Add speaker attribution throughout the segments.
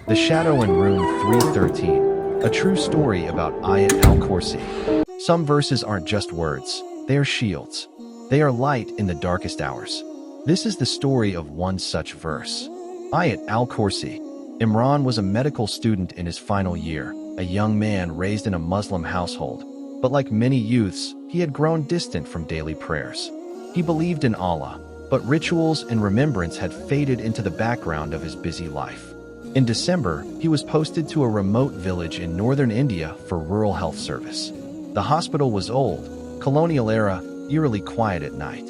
Speaker 1: The Shadow in Room 313, a true story about Ayat al-Kursi. Some verses aren't just words, they are shields. They are light in the darkest hours. This is the story of one such verse. Ayat al-Kursi. Imran was a medical student in his final year, a young man raised in a Muslim household. But like many youths, he had grown distant from daily prayers. He believed in Allah, but rituals and remembrance had faded into the background of his busy life. In December, he was posted to a remote village in northern India for rural health service. The hospital was old, colonial era, eerily quiet at night.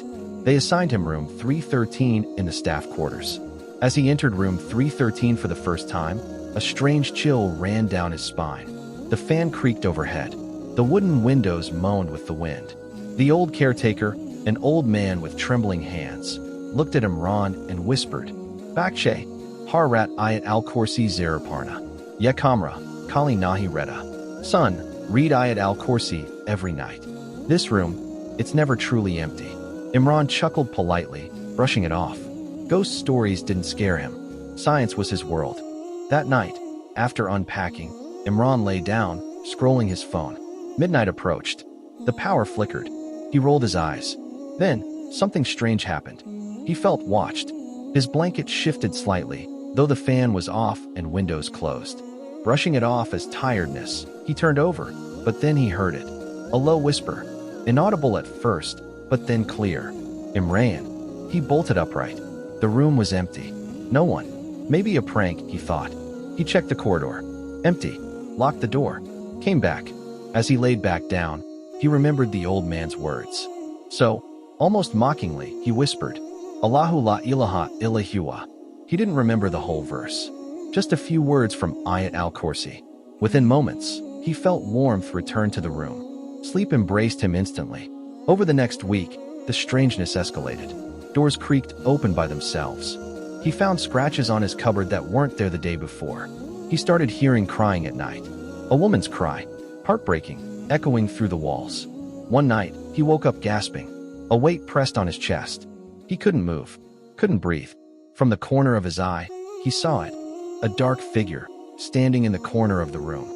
Speaker 1: They assigned him room 313 in the staff quarters. As he entered room 313 for the first time, a strange chill ran down his spine. The fan creaked overhead. The wooden windows moaned with the wind. The old caretaker, an old man with trembling hands, looked at Imran and whispered, "Bakshay, Harrat Ayat al-Kursi Zaraparna. Yekamra, Kali Nahi Reda. Son, read Ayat al-Kursi every night. This room, it's never truly empty." Imran chuckled politely, brushing it off. Ghost stories didn't scare him. Science was his world. That night, after unpacking, Imran lay down, scrolling his phone. Midnight approached. The power flickered. He rolled his eyes. Then, something strange happened. He felt watched. His blanket shifted slightly, though the fan was off and windows closed. Brushing it off as tiredness, he turned over, but then he heard it. A low whisper, inaudible at first, but then clear. Imran. He bolted upright. The room was empty. No one. Maybe a prank, he thought. He checked the corridor. Empty. Locked the door. Came back. As he laid back down, he remembered the old man's words. So, almost mockingly, he whispered, "Allahu la ilaha illa huwa." He didn't remember the whole verse. Just a few words from Ayat al-Kursi. Within moments, he felt warmth return to the room. Sleep embraced him instantly. Over the next week, the strangeness escalated. Doors creaked open by themselves. He found scratches on his cupboard that weren't there the day before. He started hearing crying at night. A woman's cry, heartbreaking, echoing through the walls. One night, he woke up gasping. A weight pressed on his chest. He couldn't move, couldn't breathe. From the corner of his eye, he saw it. A dark figure, standing in the corner of the room.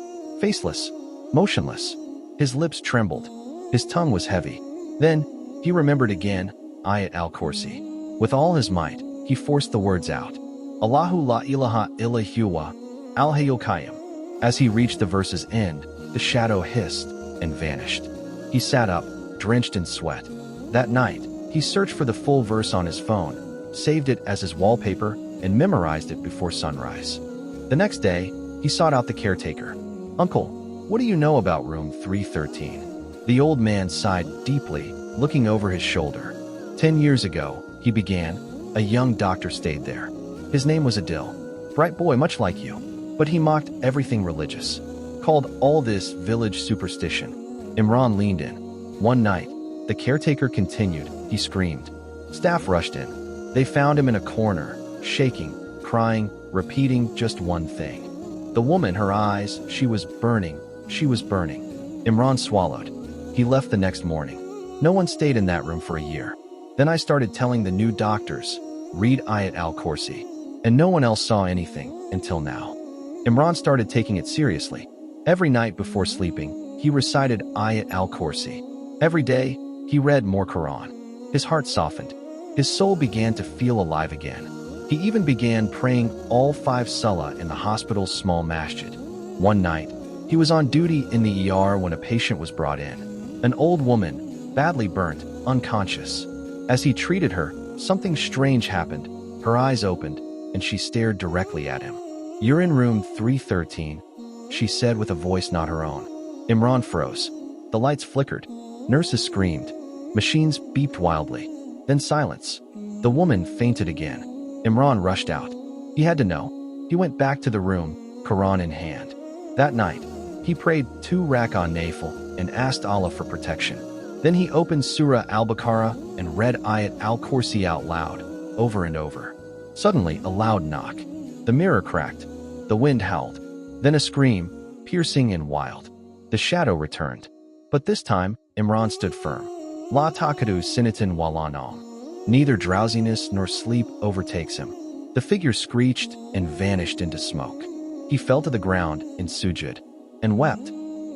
Speaker 1: Faceless, motionless. His lips trembled. His tongue was heavy. Then, he remembered again, Ayat al-Kursi. With all his might, he forced the words out. Allahu la ilaha illa huwa, al-hayyul qayyum. As he reached the verse's end, the shadow hissed and vanished. He sat up, drenched in sweat. That night, he searched for the full verse on his phone, saved it as his wallpaper, and memorized it before sunrise. The next day, he sought out the caretaker. "Uncle, what do you know about room 313? The old man sighed deeply, looking over his shoulder. 10 years ago, he began, a young doctor stayed there. His name was Adil. Bright boy much like you. But he mocked everything religious. Called all this village superstition." Imran leaned in. One night, the caretaker continued, he screamed. Staff rushed in. They found him in a corner, shaking, crying, repeating just one thing. The woman, her eyes, she was burning. Imran swallowed. He left the next morning. No one stayed in that room for a year. Then I started telling the new doctors, read Ayat al-Kursi. And no one else saw anything, until now. Imran started taking it seriously. Every night before sleeping, he recited Ayat al-Kursi. Every day, he read more Quran. His heart softened. His soul began to feel alive again. He even began praying all 5 salah in the hospital's small masjid. One night, he was on duty in the ER when a patient was brought in. An old woman, badly burnt, unconscious. As he treated her, something strange happened. Her eyes opened, and she stared directly at him. "You're in room 313, she said with a voice not her own. Imran froze. The lights flickered. Nurses screamed. Machines beeped wildly. Then silence. The woman fainted again. Imran rushed out. He had to know. He went back to the room, Quran in hand. That night, he prayed 2 rak'ah nafil and asked Allah for protection. Then he opened surahbaqarah and read Ayat al-Kursi out loud, over and over. Suddenly, a loud knock. The mirror cracked. The wind howled. Then a scream, piercing and wild. The shadow returned. But this time, Imran stood firm. La takadu sinatin wala naum. Neither drowsiness nor sleep overtakes him. The figure screeched and vanished into smoke. He fell to the ground in sujud and wept.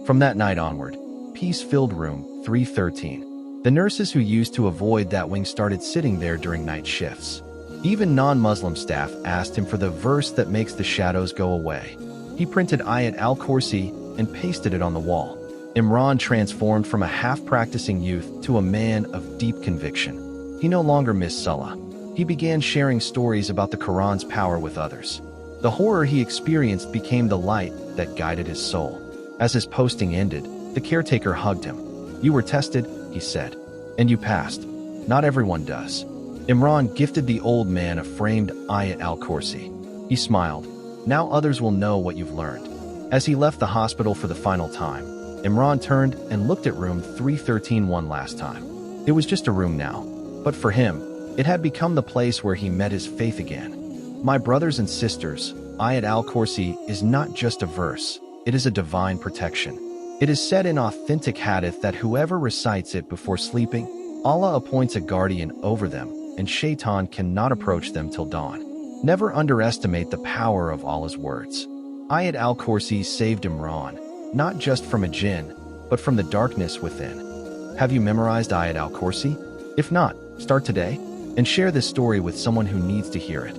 Speaker 1: From that night onward, peace-filled room 313. The nurses who used to avoid that wing started sitting there during night shifts. Even non-Muslim staff asked him for the verse that makes the shadows go away. He printed Ayat al-Kursi and pasted it on the wall. Imran transformed from a half-practicing youth to a man of deep conviction. He no longer missed Salah. He began sharing stories about the Quran's power with others. The horror he experienced became the light that guided his soul. As his posting ended, the caretaker hugged him. "You were tested," he said, "and you passed. Not everyone does." Imran gifted the old man a framed Ayat al-Kursi. He smiled. "Now others will know what you've learned." As he left the hospital for the final time, Imran turned and looked at room 313 one last time. It was just a room now, but for him, it had become the place where he met his faith again. My brothers and sisters, Ayat al-Kursi is not just a verse, it is a divine protection. It is said in authentic hadith that whoever recites it before sleeping, Allah appoints a guardian over them, and shaitan cannot approach them till dawn. Never underestimate the power of Allah's words. Ayat al-Kursi saved Imran, not just from a jinn, but from the darkness within. Have you memorized Ayat al-Kursi? If not, start today, and share this story with someone who needs to hear it.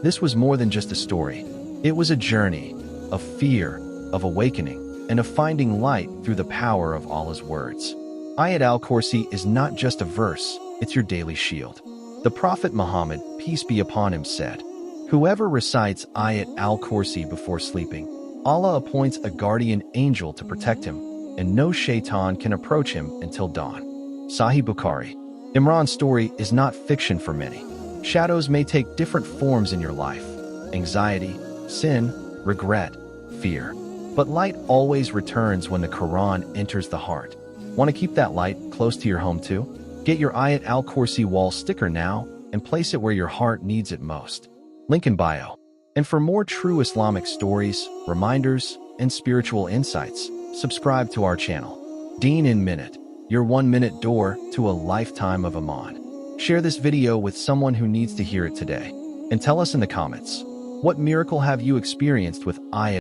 Speaker 1: This was more than just a story. It was a journey of fear, of awakening, and of finding light through the power of Allah's words. Ayat al-Kursi is not just a verse, it's your daily shield. The Prophet Muhammad, peace be upon him, said, "Whoever recites Ayat al-Kursi before sleeping, Allah appoints a guardian angel to protect him, and no shaitan can approach him until dawn." Sahih Bukhari. Imran's story is not fiction for many. Shadows may take different forms in your life: anxiety, sin, regret, fear. But light always returns when the Quran enters the heart. Want to keep that light close to your home too? Get your Ayat al-Kursi wall sticker now and place it where your heart needs it most. Link in bio. And for more true Islamic stories, reminders, and spiritual insights, subscribe to our channel. Deen in Minute, your 1-minute door to a lifetime of Iman. Share this video with someone who needs to hear it today. And tell us in the comments, what miracle have you experienced with Ayat